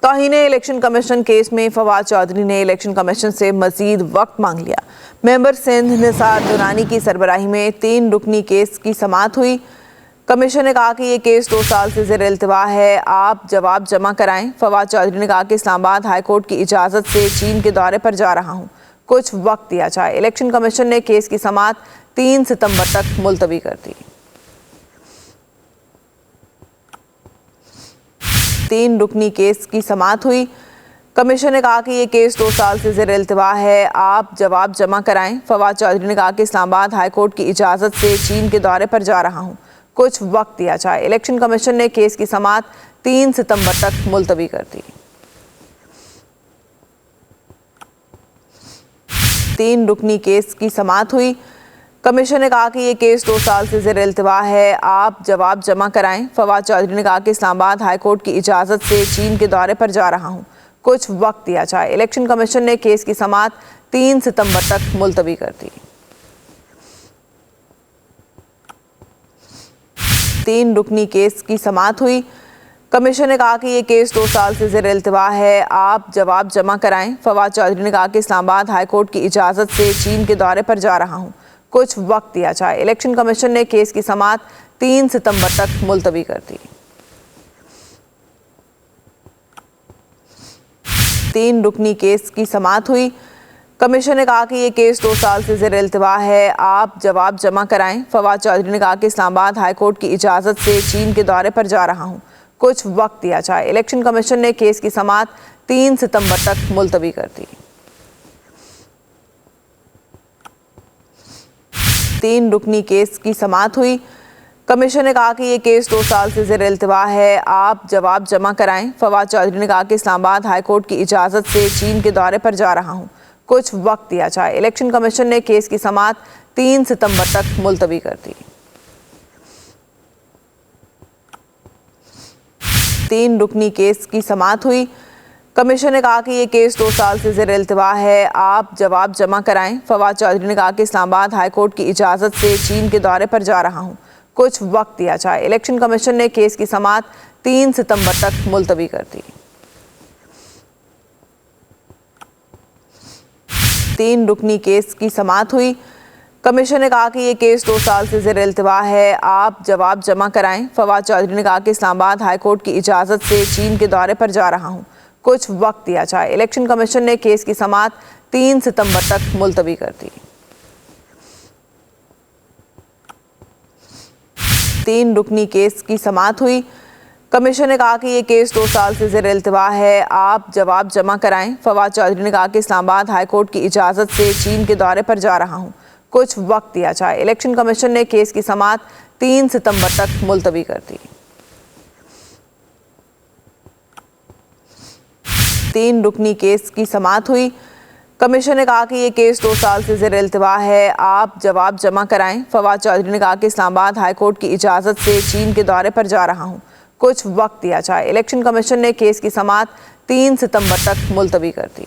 तौहीने election commission case में फवाद चौधरी ने election commission से मजीद वक्त मांग लिया। मेंबर सिंध निसार दुरानी की सरबराही में 3 रुकनी केस की समाअत हुई। कमीशन ने कहा कि ये केस 2 साल से ज़ेर इल्तिवा है, आप जवाब जमा कराएं। फवाद चौधरी ने कहा कि इस्लामाबाद हाई कोर्ट की इजाज़त से चीन के दौरे पर जा रहा हूँ, कुछ वक्त दिया जाए। इलेक्शन कमीशन ने केस की समाअत 3 सितंबर तक मुलतवी कर दी। 3 रुकनी केस की समाअत हुई। कमीशन ने कहा कि ये केस 2 साल से ज़ेर इल्तिवा है, आप जवाब जमा कराएं। फवाद चौधरी ने कहा कि इस्लामाबाद हाई कोर्ट की इजाज़त से चीन के दौरे पर जा रहा हूँ, कुछ वक्त दिया जाए। इलेक्शन कमीशन ने केस की समाअत 3 सितंबर तक मुलतवी कर दी। 3 रुकनी केस की समाअत हुई। कमीशन ने कहा कि ये केस 2 साल से ज़ेर इल्तिवा है, आप जवाब जमा कराएं। फवाद चौधरी ने कहा कि इस्लामाबाद हाई कोर्ट की इजाज़त से चीन के दौरे पर जा रहा हूँ, कुछ वक्त दिया जाए। इलेक्शन कमीशन ने केस की समाअत 3 सितंबर तक मुलतवी कर दी। 3 रुकनी केस की समाअत हुई। कमीशन ने कहा कि ये केस 2 साल से ज़ेर इल्तिवा है, आप जवाब जमा कराएं। फवाद चौधरी ने कहा कि इस्लामाबाद हाई कोर्ट की इजाज़त से चीन के दौरे पर जा रहा हूँ, कुछ वक्त दिया जाए। इलेक्शन कमीशन ने केस की समाअत 3 सितंबर तक मुलतवी कर दी। 3 रुकनी केस की समाअत हुई। कमीशन ने कहा कि ये केस 2 साल से ज़ेर इल्तिवा है, आप जवाब जमा कराएं। फवाद चौधरी ने कहा कि इस्लामाबाद हाई कोर्ट की इजाज़त से चीन के दौरे पर जा रहा हूँ, कुछ वक्त दिया जाए। इलेक्शन कमीशन ने केस की समाअत 3 सितंबर तक मुलतवी कर दी। 3 रुकनी केस की समाअत हुई। कमीशन ने कहा कि ये केस 2 साल से ज़ेर इल्तिवा है, आप जवाब जमा कराएं। फवाद चौधरी ने कहा कि इस्लामाबाद हाई कोर्ट की इजाज़त से चीन के दौरे पर जा रहा हूँ, कुछ वक्त दिया जाए। इलेक्शन कमीशन ने केस की समाअत 3 सितंबर तक मुलतवी कर दी। 3 रुकनी केस की समाअत हुई। कमीशन ने कहा कि ये केस 2 साल से ज़ेर इल्तिवा है, आप जवाब जमा कराएं। फवाद चौधरी ने कहा कि इस्लामाबाद हाई कोर्ट की इजाज़त से चीन के दौरे पर जा रहा हूँ, कुछ वक्त दिया जाए। इलेक्शन कमीशन ने केस की समाअत 3 सितंबर तक मुलतवी कर दी। 3 रुकनी केस की समाअत हुई। कमीशन ने कहा कि ये केस 2 साल से ज़ेर इल्तिवा है, आप जवाब जमा कराएं। फवाद चौधरी ने कहा कि इस्लामाबाद हाई कोर्ट की इजाज़त से चीन के दौरे पर जा रहा हूँ, कुछ वक्त दिया जाए। इलेक्शन कमीशन ने केस की समाअत 3 सितंबर तक मुलतवी कर दी। 3 रुकनी केस की समाअत हुई। कमीशन ने कहा कि ये केस 2 साल से ज़ेर इल्तिवा है, आप जवाब जमा कराएं। फवाद चौधरी ने कहा कि इस्लामाबाद हाई कोर्ट की इजाज़त से चीन के दौरे पर जा रहा हूँ, कुछ वक्त दिया जाए। इलेक्शन कमीशन ने केस की समाअत 3 सितंबर तक मुलतवी कर दी। 3 रुकनी केस की समाअत हुई। कमीशन ने कहा कि ये केस 2 साल से ज़ेर इल्तिवा है, आप जवाब जमा कराएं। फवाद चौधरी ने कहा कि इस्लामाबाद हाई कोर्ट की इजाज़त से चीन के दौरे पर जा रहा हूँ, कुछ वक्त दिया जाए। इलेक्शन कमीशन ने केस की समाअत 3 सितंबर तक मुलतवी कर दी।